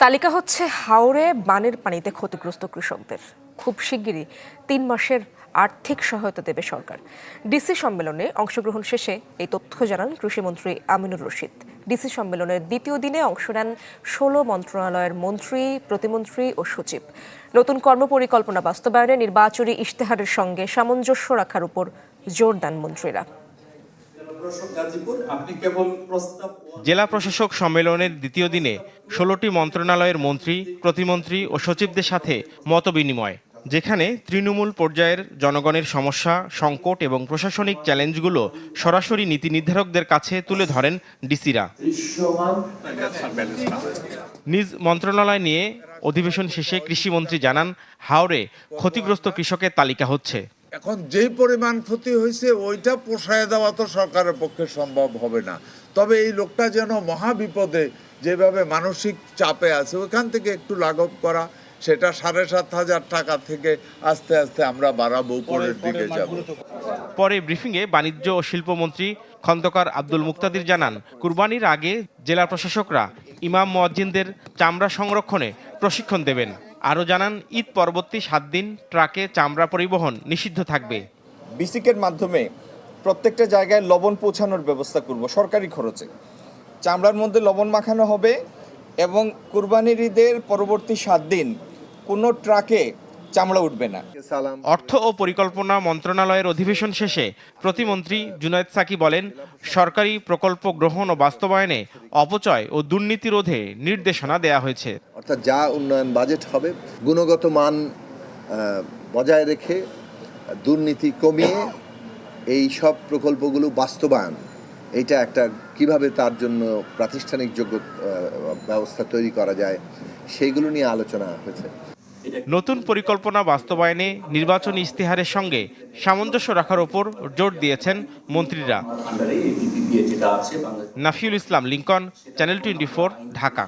তালিকা হচ্ছে হাওরে বানের পানিতে ক্ষতিগ্রস্ত কৃষকদের। খুব শিগগিরই ৩ মাসের আর্থিক সহায়তা দেবে সরকার। ডিসি সম্মেলনে অংশগ্রহণ শেষে এই তথ্য জানান কৃষিমন্ত্রী আমিনুর রশিদ। ডিসি সম্মেলনের দ্বিতীয় দিনে অংশ নেন ১৬ মন্ত্রণালয়ের মন্ত্রী, প্রতিমন্ত্রী ও সচিব। নতুন কর্মপরিকল্পনা বাস্তবায়নে নির্বাচনী ইশতেহারের সঙ্গে সামঞ্জস্য রাখার উপর জোর দেন মন্ত্রীরা। জেলা প্রশাসক সম্মেলনের দ্বিতীয় দিনে ১৬টি মন্ত্রণালয়ের মন্ত্রী, প্রতিমন্ত্রী ও সচিবদের সাথে মতবিনিময়, যেখানে তৃণমূল পর্যায়ের জনগণের সমস্যা, সংকট এবং প্রশাসনিক চ্যালেঞ্জগুলো সরাসরি নীতি নির্ধারকদের কাছে তুলে ধরেন ডিসিরা। নিজ মন্ত্রণালয় নিয়ে অধিবেশন শেষে কৃষিমন্ত্রী জানান, হাওরে ক্ষতিগ্রস্ত কৃষকের তালিকা হচ্ছে। এখন যেই পরিমাণ ক্ষতি হয়েছে ওইটা পোষায় দেওয়া তো সরকারের পক্ষে সম্ভব হবে না, তবে এই লোকটা যেন মহা বিপদে যেভাবে মানসিক চাপে আছে ওইখান থেকে একটু লাঘব করা, সেটা ৭,৫০০ টাকা থেকে আস্তে আস্তে আমরা বাড়াবো, উপরের দিকে যাব। পরে ব্রিফিংয়ে বাণিজ্য ও শিল্পমন্ত্রী খন্দকার আব্দুল মুক্তাদির জানান, কুরবানির আগে জেলা প্রশাসকরা ইমাম মুয়াজ্জিনদের চামড়া সংরক্ষণে প্রশিক্ষণ দেবেন। আরও জানান, ঈদ পরবর্তী ৭ দিন ট্রাকে চামড়া পরিবহন নিষিদ্ধ থাকবে। বিসিকের মাধ্যমে প্রত্যেকটা জায়গায় লবণ পৌঁছানোর ব্যবস্থা করব সরকারি খরচে। চামড়ার মধ্যে লবণ মাখানো হবে এবং কুরবানির ঈদের পরবর্তী ৭ দিন কোনো ট্রাকে চামড়া উঠবে না। অর্থ ও পরিকল্পনা মন্ত্রণালয়ের অধিবেশন শেষে প্রতিমন্ত্রী জুনায়েদ সাকি বলেন, সরকারি প্রকল্প গ্রহণ ও বাস্তবায়নে অপচয় ও দুর্নীতি রোধে নির্দেশনা দেয়া হয়েছে। অর্থাৎ যা উন্নয়ন বাজেট হবে গুণগত মান বজায় রেখে দুর্নীতি কমিয়ে এই সব প্রকল্পগুলো বাস্তবায়ন, এটা একটা কিভাবে তার জন্য প্রাতিষ্ঠানিক যোগ্য ব্যবস্থা তৈরি করা যায় সেইগুলো নিয়ে আলোচনা হয়েছে। নতুন পরিকল্পনা বাস্তবায়নে নির্বাচনী ইশতেহারের সঙ্গে সামঞ্জস্য রাখার ওপর জোর দিয়েছেন মন্ত্রীরা। নাফিউল ইসলাম, লিংকন, চ্যানেল 24, ঢাকা।